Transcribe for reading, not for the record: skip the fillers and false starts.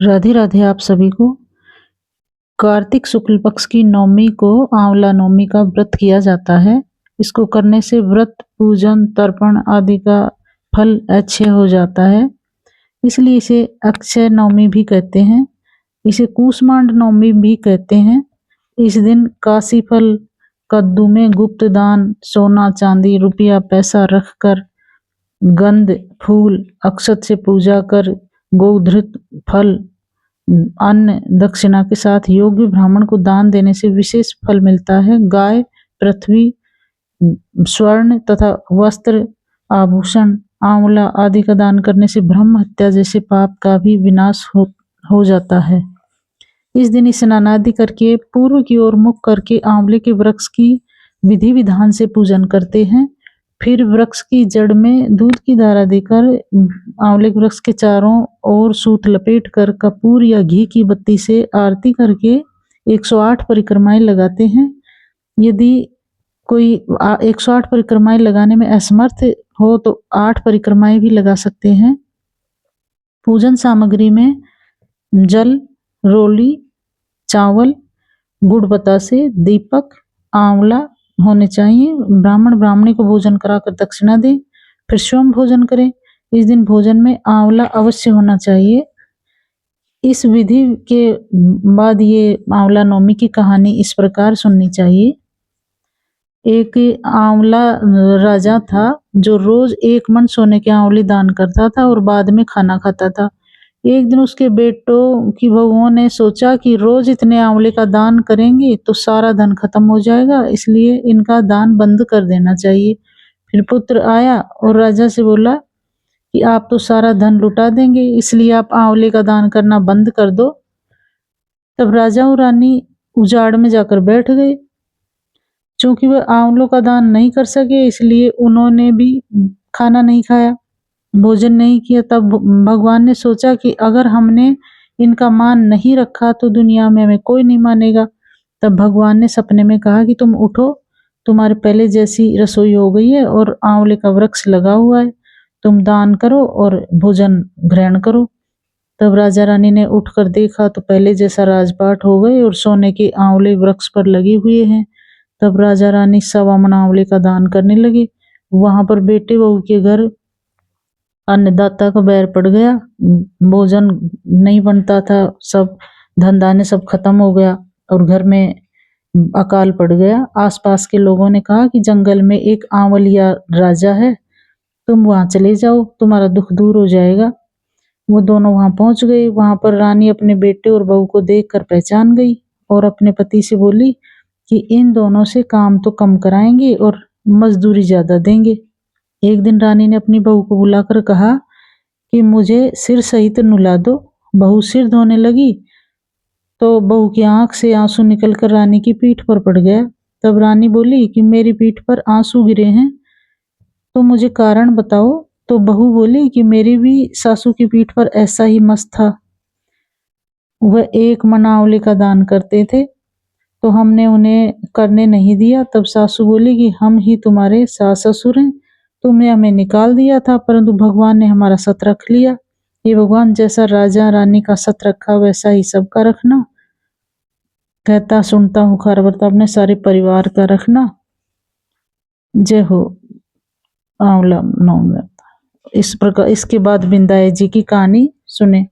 राधे राधे आप सभी को। कार्तिक शुक्ल पक्ष की नवमी को आंवला नवमी का व्रत किया जाता है। इसको करने से व्रत, पूजन, तर्पण आदि का फल अच्छे हो जाता है, इसलिए इसे अक्षय नवमी भी कहते हैं। इसे कूष्मांड नवमी भी कहते हैं। इस दिन काशी फल, कद्दू में गुप्त दान, सोना चांदी रुपया पैसा रखकर, गंध फूल अक्षत से पूजा कर, गोधृत फल अन्न दक्षिणा के साथ योग्य ब्राह्मण को दान देने से विशेष फल मिलता है। गाय, पृथ्वी, स्वर्ण तथा वस्त्र, आभूषण, आंवला आदि का दान करने से ब्रह्म हत्या जैसे पाप का भी विनाश हो जाता है। इस दिन स्नान आदि करके पूर्व की ओर मुख करके आंवले के वृक्ष की विधि विधान से पूजन करते हैं। फिर वृक्ष की जड़ में दूध की धारा देकर आंवले के वृक्ष के चारों ओर सूत लपेट कर कपूर या घी की बत्ती से आरती करके 108 परिक्रमाएं लगाते हैं। यदि कोई 108 परिक्रमाएं लगाने में असमर्थ हो तो 8 परिक्रमाएं भी लगा सकते हैं। पूजन सामग्री में जल, रोली, चावल, गुड़ बतासे, दीपक, आंवला होने चाहिए। ब्राह्मण ब्राह्मणी को भोजन कराकर दक्षिणा दे, फिर स्वयं भोजन करें। इस दिन भोजन में आंवला अवश्य होना चाहिए। इस विधि के बाद ये आंवला नवमी की कहानी इस प्रकार सुननी चाहिए। एक आंवला राजा था जो रोज 1 मन सोने के आंवले दान करता था और बाद में खाना खाता था। एक दिन उसके बेटों की बहुओं ने सोचा कि रोज इतने आंवले का दान करेंगे तो सारा धन खत्म हो जाएगा, इसलिए इनका दान बंद कर देना चाहिए। फिर पुत्र आया और राजा से बोला कि आप तो सारा धन लुटा देंगे, इसलिए आप आंवले का दान करना बंद कर दो। तब राजा और रानी उजाड़ में जाकर बैठ गए। चूंकि वह आंवलों का दान नहीं कर सके, इसलिए उन्होंने भी खाना नहीं खाया, भोजन नहीं किया। तब भगवान ने सोचा कि अगर हमने इनका मान नहीं रखा तो दुनिया में हमें कोई नहीं मानेगा। तब भगवान ने सपने में कहा कि तुम उठो, तुम्हारे पहले जैसी रसोई हो गई है और आंवले का वृक्ष लगा हुआ है, तुम दान करो और भोजन ग्रहण करो। तब राजा रानी ने उठकर देखा तो पहले जैसा राजपाट हो गए और सोने के आंवले वृक्ष पर लगे हुए हैं। तब राजा रानी 1.25 मन आंवले का दान करने लगे। वहां पर बेटे बहू के घर अन्नदाता का बैर पड़ गया, भोजन नहीं बनता था, सब धन धान्य सब खत्म हो गया और घर में अकाल पड़ गया। आसपास के लोगों ने कहा कि जंगल में एक आंवलिया राजा है, तुम वहां चले जाओ, तुम्हारा दुख दूर हो जाएगा। वो दोनों वहां पहुंच गए। वहां पर रानी अपने बेटे और बहू को देखकर पहचान गई और अपने पति से बोली कि इन दोनों से काम तो कम कराएंगे और मजदूरी ज्यादा देंगे। एक दिन रानी ने अपनी बहू को बुलाकर कहा कि मुझे सिर सहित नुला दो। बहू सिर धोने लगी तो बहू की आंख से आंसू निकलकर रानी की पीठ पर पड़ गया। तब रानी बोली कि मेरी पीठ पर आंसू गिरे हैं, तो मुझे कारण बताओ। तो बहू बोली कि मेरी भी सासू की पीठ पर ऐसा ही मस्त था, वह 1 मन आंवले का दान करते थे तो हमने उन्हें करने नहीं दिया। तब सासू बोली कि हम ही तुम्हारे सास ससुर हैं, तुमने हमें निकाल दिया था परंतु भगवान ने हमारा सत रख लिया। ये भगवान जैसा राजा रानी का सत रखा वैसा ही सबका रखना। कहता सुनता हूँ खार बरता अपने सारे परिवार का रखना। जय हो आंवला नवमी। इस प्रकार इसके बाद बिंदाई जी की कहानी सुने।